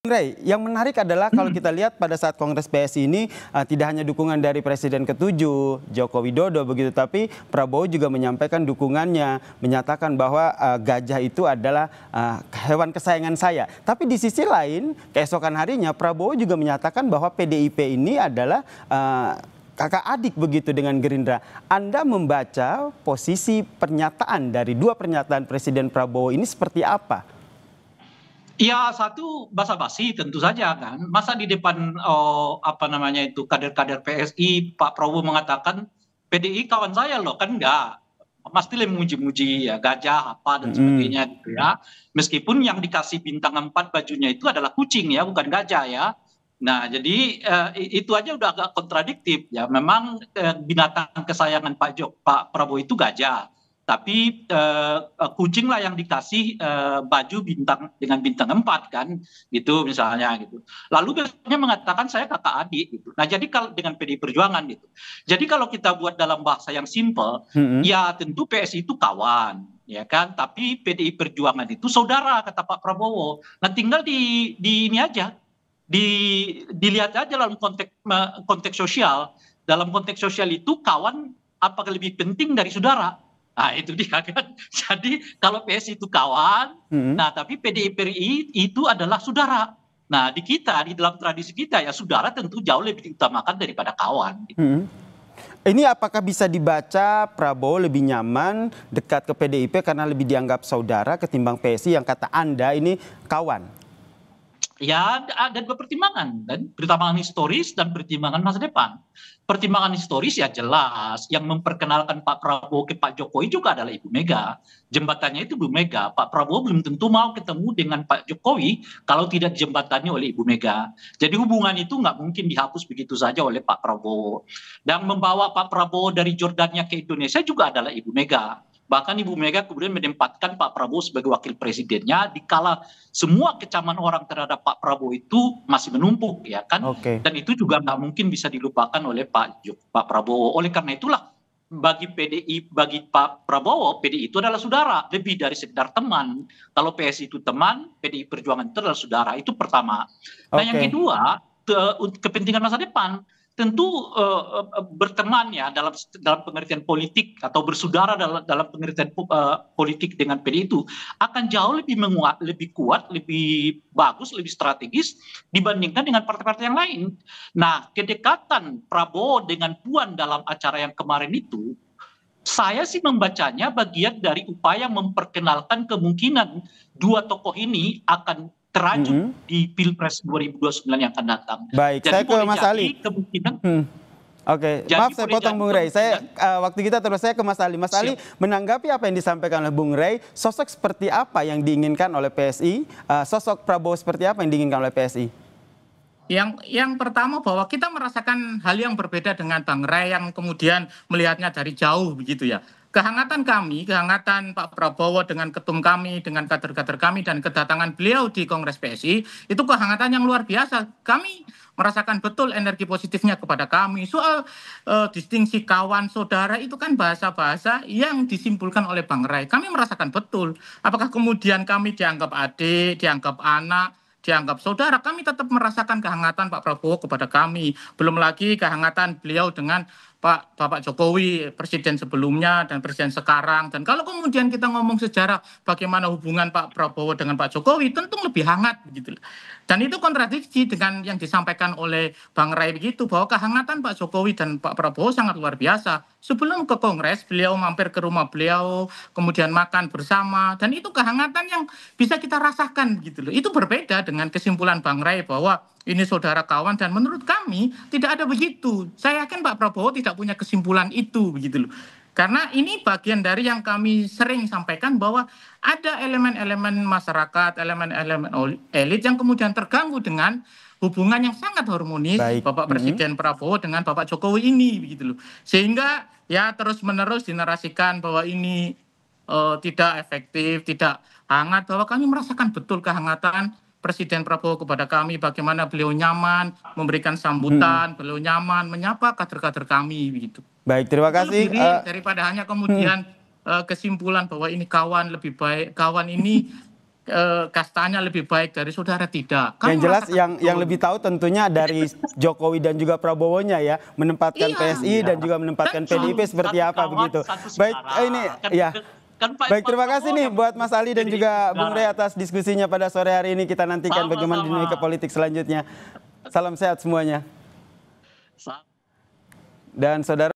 Ray, yang menarik adalah kalau kita lihat pada saat Kongres PSI ini tidak hanya dukungan dari Presiden ke-7 Joko Widodo begitu, tapi Prabowo juga menyampaikan dukungannya, menyatakan bahwa gajah itu adalah hewan kesayangan saya. Tapi di sisi lain, keesokan harinya Prabowo juga menyatakan bahwa PDIP ini adalah kakak adik begitu dengan Gerindra. Anda membaca posisi pernyataan dari dua pernyataan Presiden Prabowo ini seperti apa? Ya, satu basa-basi tentu saja kan. Masa di depan apa namanya itu kader-kader PSI Pak Prabowo mengatakan PDI kawan saya loh, kan enggak. Pastilah memuji-muji ya gajah apa dan sebagainya gitu ya. Meskipun yang dikasih bintang 4 bajunya itu adalah kucing ya, bukan gajah ya. Nah, jadi itu aja udah agak kontradiktif ya. Memang binatang kesayangan Pak Prabowo itu gajah. Tapi kucing lah yang dikasih baju bintang dengan bintang 4 kan, gitu misalnya gitu. Lalu biasanya mengatakan saya kakak adik gitu. Nah jadi kalau dengan PDI Perjuangan gitu. Jadi kalau kita buat dalam bahasa yang simple, ya tentu PSI itu kawan, ya kan. Tapi PDI Perjuangan itu saudara kata Pak Prabowo. Nah tinggal di ini aja, dilihat aja dalam konteks sosial. Dalam konteks sosial itu kawan apakah lebih penting dari saudara? Nah itu dia kan. Jadi kalau PS itu kawan, nah tapi PDIPRI itu adalah saudara. Nah di kita, di dalam tradisi kita ya saudara tentu jauh lebih diutamakan daripada kawan. Gitu. Ini apakah bisa dibaca Prabowo lebih nyaman dekat ke PDIP karena lebih dianggap saudara ketimbang PSI yang kata Anda ini kawan? Ya ada dua pertimbangan kan, pertimbangan historis dan pertimbangan masa depan. Pertimbangan historis ya jelas, yang memperkenalkan Pak Prabowo ke Pak Jokowi juga adalah Ibu Mega. Jembatannya itu Ibu Mega. Pak Prabowo belum tentu mau ketemu dengan Pak Jokowi kalau tidak dijembatani oleh Ibu Mega. Jadi hubungan itu nggak mungkin dihapus begitu saja oleh Pak Prabowo. Dan membawa Pak Prabowo dari Jordania ke Indonesia juga adalah Ibu Mega. Bahkan Ibu Mega kemudian menempatkan Pak Prabowo sebagai wakil presidennya dikala semua kecaman orang terhadap Pak Prabowo itu masih menumpuk ya kan. Dan itu juga nggak mungkin bisa dilupakan oleh Pak Prabowo. Oleh karena itulah bagi PDI, bagi Pak Prabowo, PDI itu adalah saudara, lebih dari sekedar teman. Kalau PSI itu teman, PDI Perjuangan itu adalah saudara. Itu pertama. Nah yang kedua, kepentingan masa depan. Tentu berteman ya dalam pengertian politik atau bersaudara dalam pengertian politik dengan PDI itu akan jauh lebih menguat, lebih kuat, lebih bagus, lebih strategis dibandingkan dengan partai-partai yang lain. Nah, kedekatan Prabowo dengan Puan dalam acara yang kemarin itu, saya sih membacanya bagian dari upaya memperkenalkan kemungkinan dua tokoh ini akan teraju di Pilpres 2029 yang akan datang. Baik, jadi saya ke Mas Ali. Kemungkinan. Oke, maaf saya potong Bung Rey. Waktu kita terus, saya ke Mas Ali. Mas Ali, menanggapi apa yang disampaikan oleh Bung Rey, sosok seperti apa yang diinginkan oleh PSI, sosok Prabowo seperti apa yang diinginkan oleh PSI? Yang pertama bahwa kita merasakan hal yang berbeda dengan Bang Rey yang kemudian melihatnya dari jauh begitu ya. Kehangatan kami, kehangatan Pak Prabowo dengan ketum kami, dengan kader-kader kami, dan kedatangan beliau di Kongres PSI, itu kehangatan yang luar biasa. Kami merasakan betul energi positifnya kepada kami. Soal distingsi kawan, saudara, itu kan bahasa-bahasa yang disimpulkan oleh Bang Rey. Kami merasakan betul. Apakah kemudian kami dianggap adik, dianggap anak, dianggap saudara, kami tetap merasakan kehangatan Pak Prabowo kepada kami. Belum lagi kehangatan beliau dengan Bapak Jokowi, presiden sebelumnya dan presiden sekarang. Dan kalau kemudian kita ngomong sejarah bagaimana hubungan Pak Prabowo dengan Pak Jokowi, tentu lebih hangat begitu. Dan itu kontradiksi dengan yang disampaikan oleh Bang Ray begitu, bahwa kehangatan Pak Jokowi dan Pak Prabowo sangat luar biasa. Sebelum ke Kongres, beliau mampir ke rumah beliau, kemudian makan bersama, dan itu kehangatan yang bisa kita rasakan gitu loh. Itu berbeda dengan kesimpulan Bang Ray bahwa ini saudara kawan, dan menurut kami tidak ada begitu. Saya yakin Pak Prabowo tidak punya kesimpulan itu begitu loh. Karena ini bagian dari yang kami sering sampaikan bahwa ada elemen-elemen masyarakat, elemen-elemen elit yang kemudian terganggu dengan hubungan yang sangat harmonis Bapak Presiden Prabowo dengan Bapak Jokowi ini begitu loh. Sehingga ya terus-menerus dinarasikan bahwa ini tidak efektif, tidak hangat, bahwa kami merasakan betul kehangatan Presiden Prabowo kepada kami, bagaimana beliau nyaman memberikan sambutan, beliau nyaman menyapa kader-kader kami begitu. Baik, terima kasih. Daripada hanya kemudian kesimpulan bahwa ini kawan lebih baik, kawan ini kastanya lebih baik dari saudara, tidak. Yang jelas merasakan yang betul. lebih tahu tentunya dari Jokowi dan juga Prabowo-nya ya, menempatkan Iya. PSI dan juga menempatkan Betul. PDIP seperti Satu apa kawan, begitu. satu Baik, saudara. ini Kan- ya. kan Pak Baik, terima kasih Prabowo nih yang buat Mas Ali dan jadi juga Bung Rey saudara. atas diskusinya pada sore hari ini. Kita nantikan bagaimana Sama-sama. dinamika politik selanjutnya. Salam sehat semuanya. Dan saudara